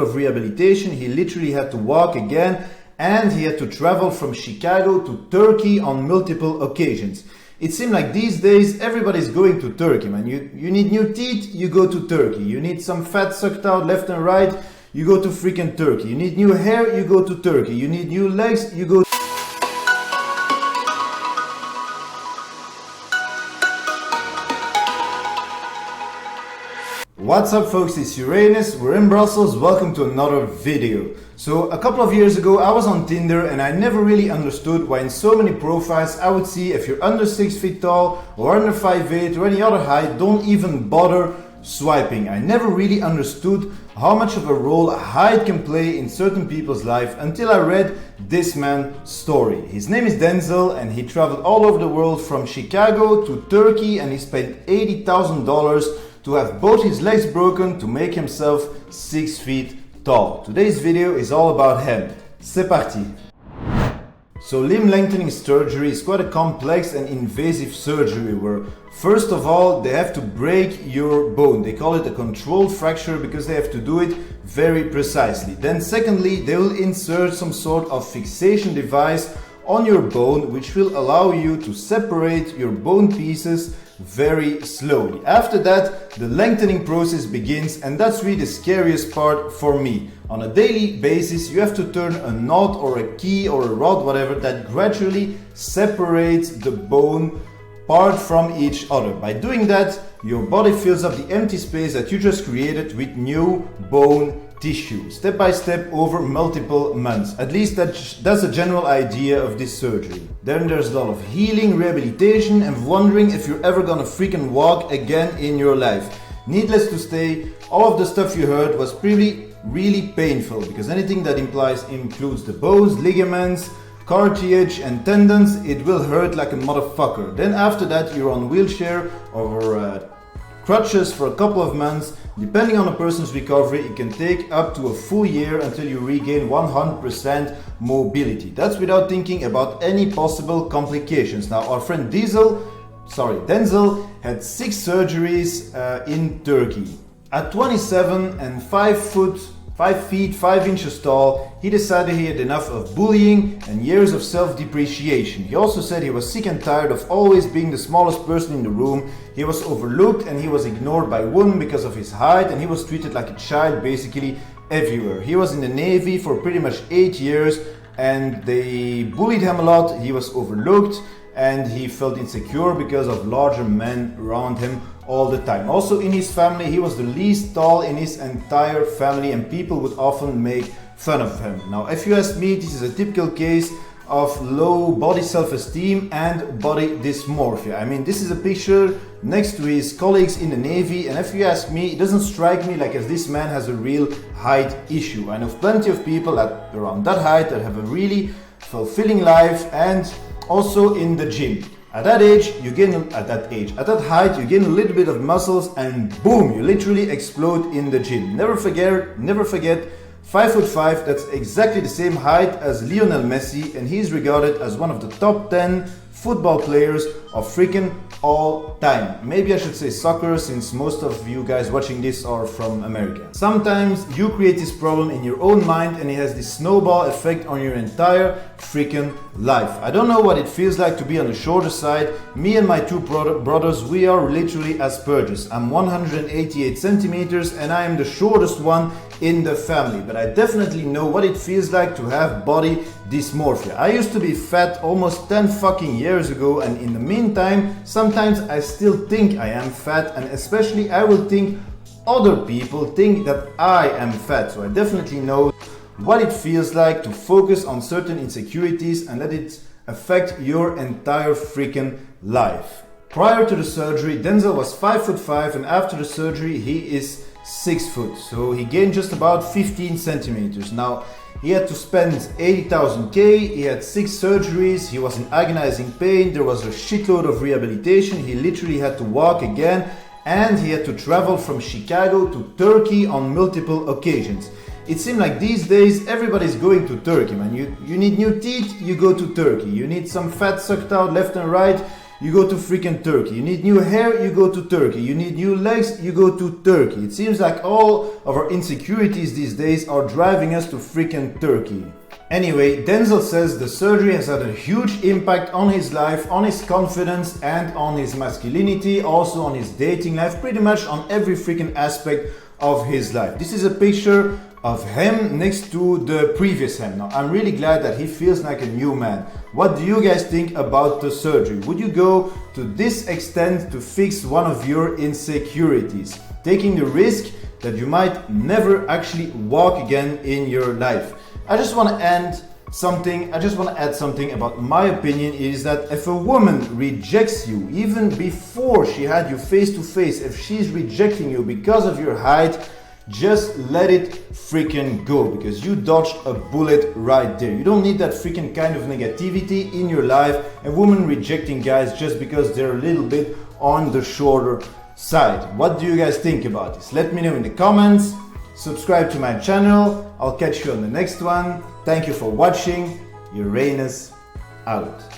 of rehabilitation. He literally had to walk again, and he had to travel from Chicago to Turkey on multiple occasions. It seemed like these days everybody's going to Turkey, man. You need new teeth, you go to Turkey. You need some fat sucked out left and right, you go to freaking Turkey. You need new hair, you go to Turkey. You need new legs, you go. What's up folks, it's Uranus, we're in Brussels, welcome to another video. So a couple of years ago I was on Tinder and I never really understood why in so many profiles I would see if you're under 6 feet tall or under 5'8" or any other height, don't even bother swiping. I never really understood how much of a role height can play in certain people's life until I read this man's story. His name is Dynzell and he traveled all over the world from Chicago to Turkey, and he spent $80,000 to have both his legs broken to make himself 6 feet tall. Today's video is all about him. C'est parti! So limb lengthening surgery is quite a complex and invasive surgery where first of all they have to break your bone. They call it a controlled fracture because they have to do it very precisely. Then secondly, they will insert some sort of fixation device on your bone which will allow you to separate your bone pieces very slowly. After that, the lengthening process begins, and that's really the scariest part for me. On a daily basis, you have to turn a knot or a key or a rod, whatever, that gradually separates the bone part from each other. By doing that, your body fills up the empty space that you just created with new bone tissue, step by step over multiple months. At least that's a general idea of this surgery. Then there's a lot of healing, rehabilitation, and wondering if you're ever gonna freaking walk again in your life. Needless to say, all of the stuff you heard was really painful, because anything that includes the bones, ligaments, cartilage and tendons, it will hurt like a motherfucker. Then after that you're on wheelchair or crutches for a couple of months. Depending on a person's recovery, it can take up to a full year until you regain 100% mobility. That's without thinking about any possible complications. Now our friend Dynzell had 6 surgeries in Turkey. At 27 and 5 feet 5 inches tall, he decided he had enough of bullying and years of self-depreciation. He also said he was sick and tired of always being the smallest person in the room. He was overlooked and he was ignored by women because of his height, and he was treated like a child basically everywhere. He was in the Navy for pretty much 8 years and they bullied him a lot. He was overlooked and he felt insecure because of larger men around him all the time. Also in his family, he was the least tall in his entire family and people would often make fun of him. Now, if you ask me, this is a typical case of low body self-esteem and body dysmorphia. I mean, this is a picture next to his colleagues in the Navy, and if you ask me, it doesn't strike me like as this man has a real height issue. I know plenty of people at around that height that have a really fulfilling life, and also in the gym. At that height, you gain a little bit of muscles and boom, you literally explode in the gym. Never forget, 5'5", that's exactly the same height as Lionel Messi, and he's regarded as one of the top 10 football players of freaking all time. Maybe I should say soccer, since most of you guys watching this are from America. Sometimes you create this problem in your own mind and it has this snowball effect on your entire freaking life. I don't know what it feels like to be on the shorter side. Me and my 2 brothers, we are literally Asperger's. I'm 188 centimeters and I am the shortest one in the family, but I definitely know what it feels like to have body dysmorphia. I used to be fat almost 10 fucking years ago, and in the meantime, sometimes I still think I am fat, and especially I will think other people think that I am fat. So I definitely know what it feels like to focus on certain insecurities and let it affect your entire freaking life. Prior to the surgery, Dynzell was 5'5", and after the surgery he is 6 foot, so he gained just about 15 centimeters. Now he had to spend 80,000 K, he had 6 surgeries, he was in agonizing pain, there was a shitload of rehabilitation, he literally had to walk again, and he had to travel from Chicago to Turkey on multiple occasions. It seemed like these days everybody's going to Turkey, man. You need new teeth, you go to Turkey. You need some fat sucked out left and right, you go to freaking Turkey. You need new hair, you go to Turkey. You need new legs, you go to Turkey. It seems like all of our insecurities these days are driving us to freaking Turkey. Anyway, Dynzell says the surgery has had a huge impact on his life, on his confidence, and on his masculinity, also on his dating life, pretty much on every freaking aspect of his life. This is a picture of him next to the previous him. Now, I'm really glad that he feels like a new man. What do you guys think about the surgery? Would you go to this extent to fix one of your insecurities, taking the risk that you might never actually walk again in your life? I just want to add something about my opinion is that if a woman rejects you even before she had you face to face, if she's rejecting you because of your height, just let it freaking go, because you dodged a bullet right there. You don't need that freaking kind of negativity in your life and women rejecting guys just because they're a little bit on the shorter side. What do you guys think about this? Let me know in the comments. Subscribe to my channel. I'll catch you on the next one. Thank you for watching. Uranus out.